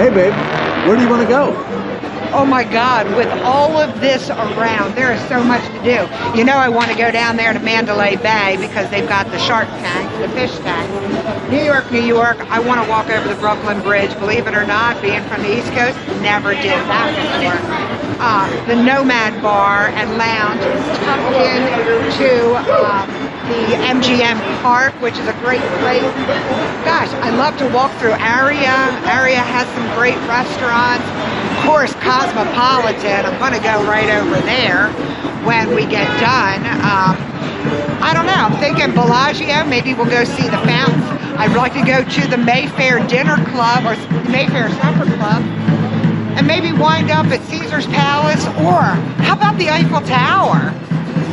Hey babe, where do you want to go? Oh my God, with all of this around, there is so much to do. You know I want to go down there to Mandalay Bay because they've got the shark tank, the fish tank. New York, New York, I want to walk over the Brooklyn Bridge. Believe it or not, being from the East Coast, never did that before. The Nomad Bar and Lounge is tucked into the MGM Park, which is a great place. Gosh, I love to walk through Aria. Aria has some great restaurants. Of course, Cosmopolitan. I'm going to go right over there when we get done. I don't know. I'm thinking Bellagio. Maybe we'll go see the fountains. I'd like to go to the Mayfair Dinner Club or Mayfair Supper Club, and maybe wind up at Caesar's Palace, or how about the Eiffel Tower?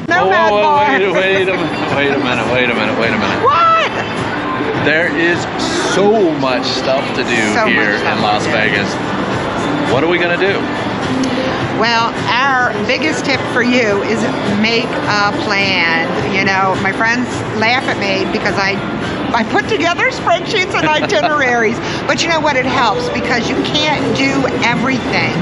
Nomad Bar. Wait a minute. What? There is so much stuff to do here in Las Vegas. What are we going to do? Well, our biggest tip for you is make a plan. You know, my friends laugh at me because I put together spreadsheets and itineraries. But you know what? It helps because you can't do everything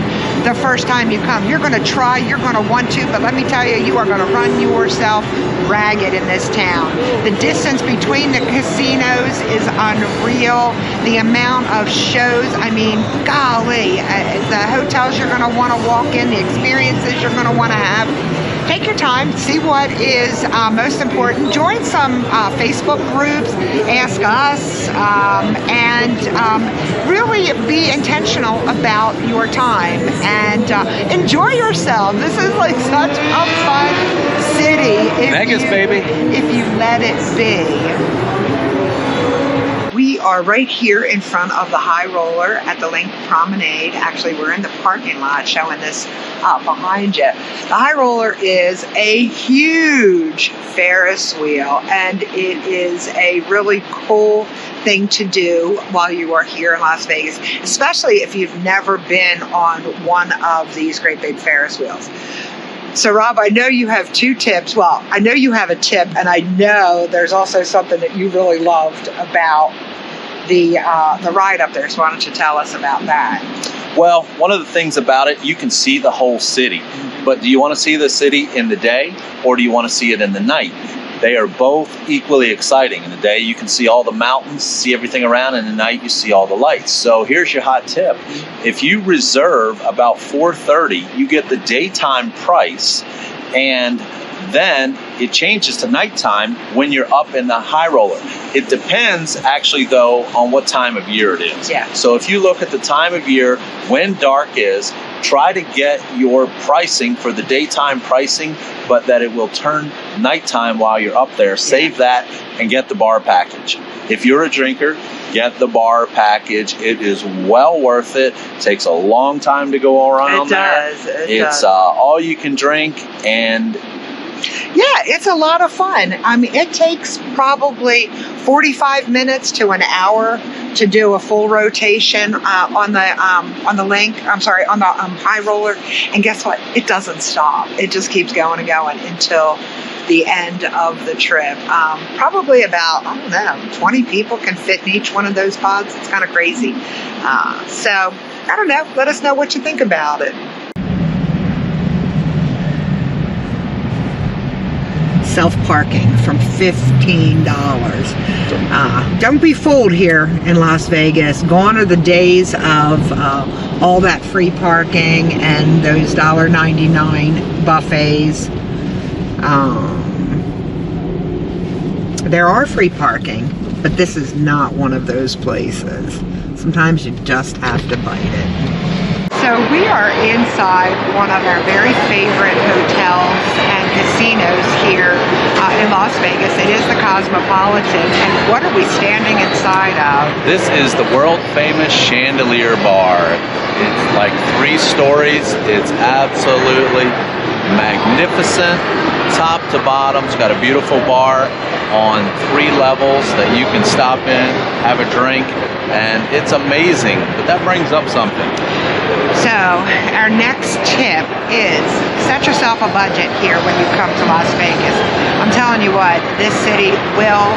the first time you come. You're going to try, you're going to want to, but let me tell you, you are going to run yourself ragged in this town. The distance between the casinos is unreal. The amount of shows, I mean, golly, the hotels you're going to want to walk in, the experiences you're going to want to have. Take your time, see what is most important. Join some Facebook groups, ask us, and really be intentional about your time and enjoy yourself. This is like such a fun city. Vegas, baby. If you let it be. We are right here in front of the High Roller at the Link Promenade. Actually, we're in the parking lot showing this behind you. The High Roller is a huge Ferris wheel, and it is a really cool thing to do while you are here in Las Vegas, especially if you've never been on one of these great big Ferris wheels. So, Rob, I know you have two tips. Well, I know you have a tip, and I know there's also something that you really loved about the ride up there. So why don't you tell us about that? Well, one of the things about it, you can see the whole city. But do you want to see the city in the day, or do you want to see it in the night? They are both equally exciting. In the day, you can see all the mountains, see everything around. And in the night, you see all the lights. So here's your hot tip. If you reserve about 4:30, you get the daytime price, and then it changes to nighttime when you're up in the High Roller. It depends, actually, though, on what time of year it is. Yeah. So if you look at the time of year when dark is, try to get your pricing for the daytime pricing, but that it will turn nighttime while you're up there. Save that and get the bar package. If you're a drinker, get the bar package. It is well worth it. It takes a long time to go around there. It's all you can drink, and yeah, it's a lot of fun. I mean, it takes probably 45 minutes to an hour to do a full rotation on the High Roller. And guess what? It doesn't stop. It just keeps going and going until the end of the trip. Probably about, 20 people can fit in each one of those pods. It's kind of crazy. So, I don't know. Let us know what you think about it. Self-parking from $15. Don't be fooled here in Las Vegas. Gone are the days of all that free parking and those $1.99 buffets. There are free parking, but this is not one of those places. Sometimes you just have to bite it. So we are inside one of our very favorite hotels and casinos here in Las Vegas. It is the Cosmopolitan. And what are we standing inside of? This is the world famous Chandelier Bar. It's like 3 stories. It's absolutely magnificent, top to bottom. It's got a beautiful bar on 3 levels that you can stop in, have a drink, and it's amazing. But that brings up something. So our next tip is set yourself a budget here when you come to Las Vegas. I'm telling you what, this city will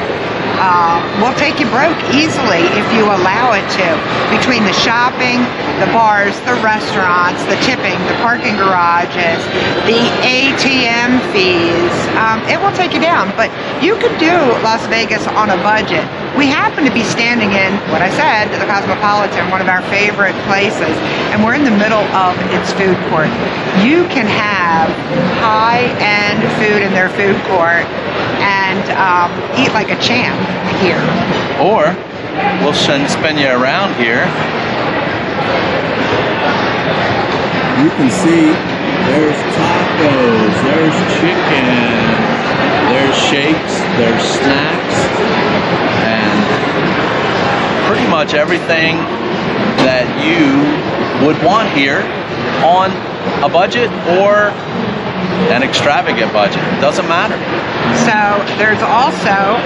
will take you broke easily if you allow it to. Between the shopping, the bars, the restaurants, the tipping, the parking garages, the ATM fees, it will take you down. But you could do Las Vegas on a budget. We happen to be standing in, what I said, the Cosmopolitan, one of our favorite places, and we're in the middle of its food court. You can have high-end food in their food court and eat like a champ here. Or we'll spin you around here. You can see there's tacos, there's chicken, there's shakes, there's snacks, and Pretty much everything that you would want here on a budget or an extravagant budget. Doesn't matter. So there's also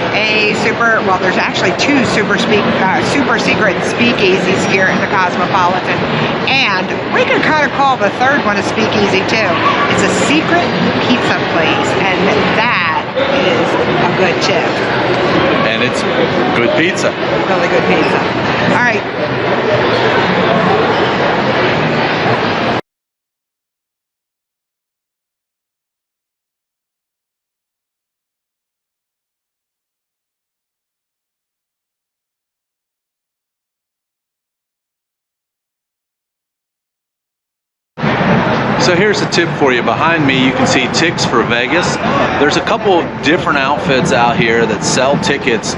there's actually two super secret speakeasies here in the Cosmopolitan. And we could kind of call the third one a speakeasy too. It's a secret pizza place, and that is a good tip. And it's good pizza. Really good pizza. All right. So here's a tip for you. Behind me you can see Tickets for Vegas. There's a couple of different outfits out here that sell tickets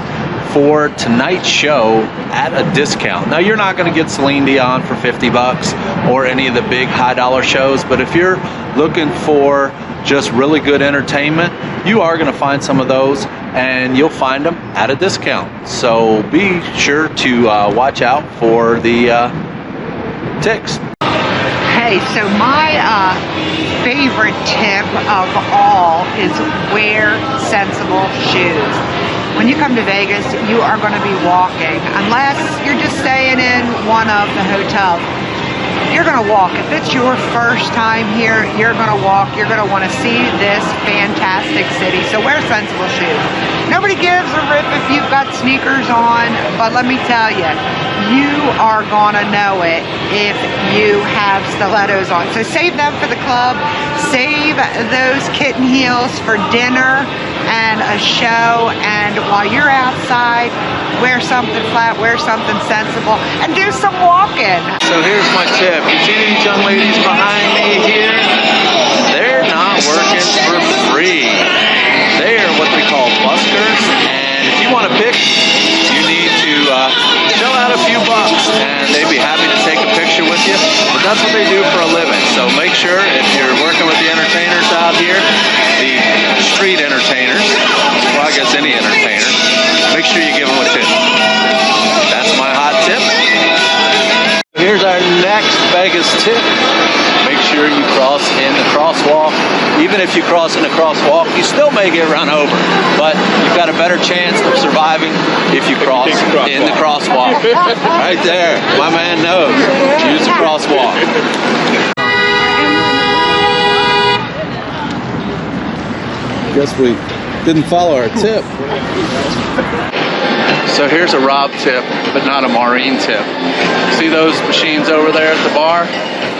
for tonight's show at a discount. Now you're not going to get Celine Dion for 50 bucks or any of the big high dollar shows, but if you're looking for just really good entertainment, you are going to find some of those, and you'll find them at a discount. So be sure to watch out for the ticks. Hey, so my favorite tip of all is wear sensible shoes. When you come to Vegas, you are going to be walking, unless you're just staying in one of the hotels. You're going to walk. If it's your first time here, you're going to walk. You're going to want to see this fantastic city. So wear sensible shoes. Nobody gives a rip if you've got sneakers on, but let me tell you, you are going to know it if you have stilettos on. So save them for the club. Save those kitten heels for dinner and a show. And while you're outside, wear something flat, wear something sensible, and do some walking. So here's my tip. You see these young ladies behind me here? They're not working for free. They are what we call buskers, and if you want to pick, you need to shell out a few bucks, and they'd be happy to take a picture with you. But that's what they do for a living. So make sure if you're working with the entertainers out here, the street entertainers, well, I guess any entertainer, make sure you give them a tip. That's my hot tip. Here's our next Vegas tip. Make sure you cross in the crosswalk. Even if you cross in the crosswalk, you still may get run over, but you've got a better chance of surviving if you cross in the crosswalk. Right there, my man knows. Use the crosswalk. guess we didn't follow our tip. So here's a Rob tip, but not a Maureen tip. See those machines over there at the bar?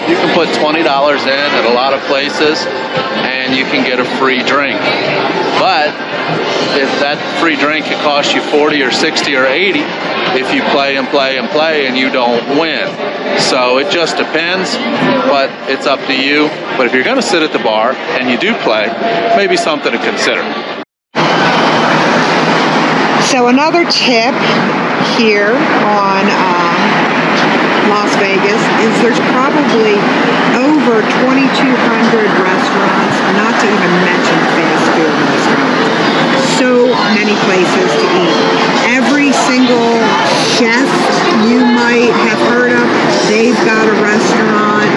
You can put $20 in at a lot of places and you can get a free drink. But if that free drink could cost you 40 or 60 or 80 if you play and play and play and you don't win. So it just depends, but it's up to you. But if you're gonna sit at the bar and you do play, maybe something to consider. So another tip here on Las Vegas is there's probably over 2,200 restaurants, not to even mention fast food restaurants. So many places to eat. Every single chef you might have heard of, they've got a restaurant.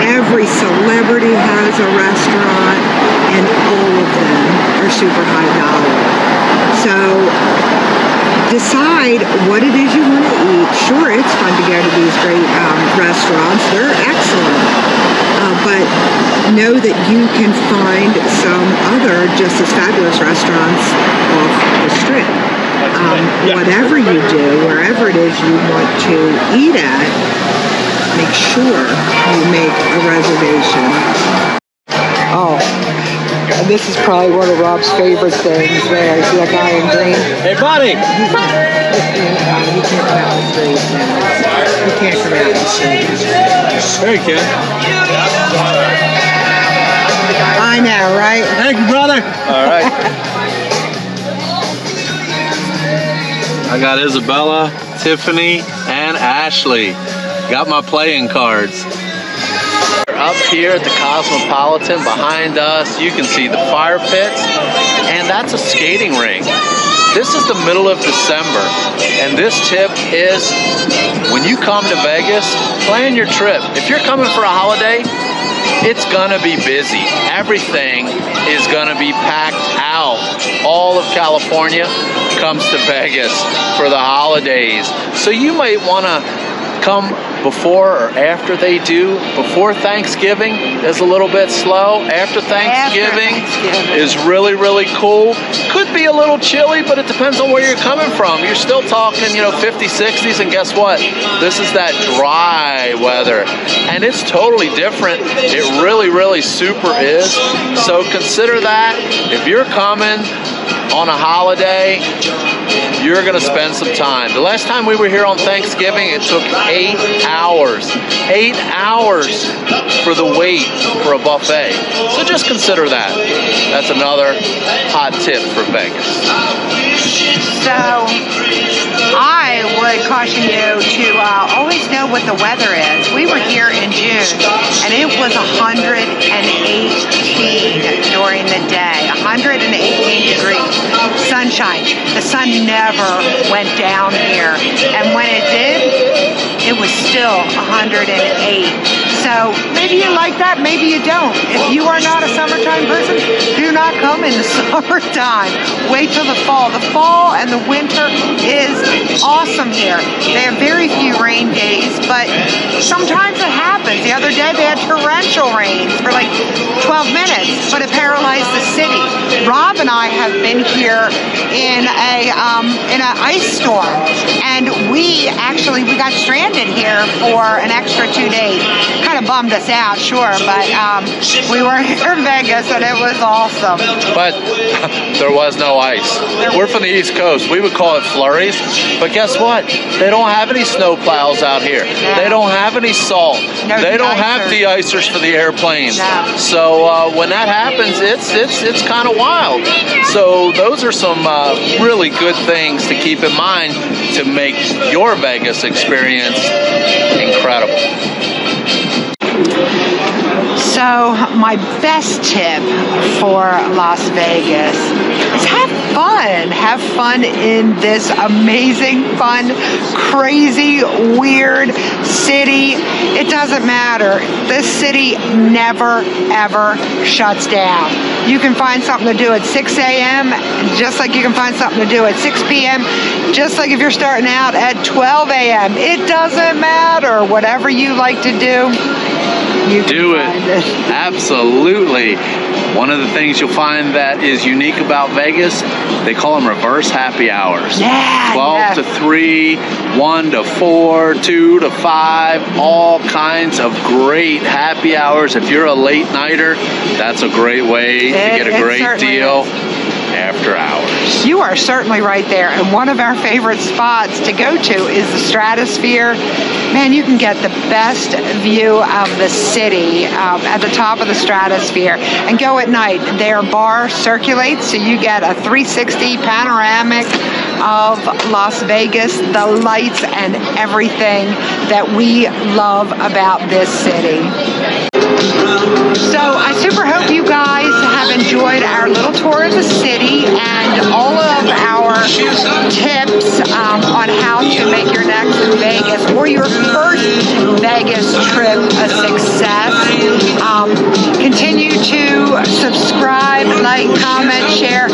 Every celebrity has a restaurant, and all of them are super high dollar. So decide what it is you want to eat. Sure, it's fun to go to these great restaurants. They're excellent. But know that you can find some other just as fabulous restaurants off the strip. whatever you do, wherever it is you want to eat at, make sure you make a reservation. Oh, this is probably one of Rob's favorite things there. See that guy in green? Hey, buddy! He can't come out the street. He can't come out the street. There you can. I know, right? Thank you, brother. All right. I got Isabella, Tiffany, and Ashley. Got my playing cards. We're up here at the Cosmopolitan. Behind us, you can see the fire pits, and that's a skating rink. This is the middle of December, and this tip is when you come to Vegas, plan your trip. If you're coming for a holiday, it's gonna be busy. Everything is gonna be packed out. All of California comes to Vegas for the holidays. So you might wanna come before or after they do. Before Thanksgiving is a little bit slow. After Thanksgiving is really, really cool. Could be a little chilly, but it depends on where you're coming from. You're still talking, 50s, 60s, and guess what? This is that dry weather, and it's totally different. It really, really super is. So consider that. If you're coming on a holiday, you're gonna spend some time. The last time we were here on Thanksgiving, it took 8 hours. 8 hours for the wait for a buffet. So just consider that. That's another hot tip for Vegas. So I would caution you to always know what the weather is. We were here in June, and it was 118 during the day. 118 degrees. Sunshine. The sun never went down here. And when it did, it was still 108. So maybe you like that, maybe you don't. If you are not a summertime person, do not come in the summertime. Wait till the fall. The fall and the winter is awesome here. They have very few rain days, but sometimes it happens. The other day they had torrential rains for like 12 minutes, but it paralyzed the city. Rob and I have been here in an ice storm, and we got stranded here for an extra 2 days. Kind of bummed us out, sure, but we were here in Vegas, and it was awesome. But there was no ice. We're from the East Coast. We would call it flurries, but guess what? They don't have any snow plows out here. No. They don't have any salt. No they don't de-icers. have de-icers for the airplanes. No. So when that happens, it's kind of wild. So those are some really good things to keep in mind to make your Vegas experience incredible. So my best tip for Las Vegas is have fun. Have fun in this amazing, fun, crazy, weird city. It doesn't matter. This city never, ever shuts down. You can find something to do at 6 a.m., just like you can find something to do at 6 p.m., just like if you're starting out at 12 a.m. It doesn't matter. Whatever you like to do, you can Do it. find it. Absolutely. One of the things you'll find that is unique about Vegas, they call them reverse happy hours. Yeah, 12 to 3, 1 to 4, 2 to 5, all kinds of great happy hours. If you're a late nighter, that's a great way to get a great deal after hours. You are certainly right there. And one of our favorite spots to go to is the Stratosphere. Man, you can get the best view of the city at the top of the Stratosphere and go at night. Their bar circulates, so you get a 360 panoramic of Las Vegas, the lights and everything that we love about this city. So I super hope you guys have enjoyed our little tour of the city and all of our tips on how to make your next Vegas or your first Vegas trip a success. Continue to subscribe, like, comment, share.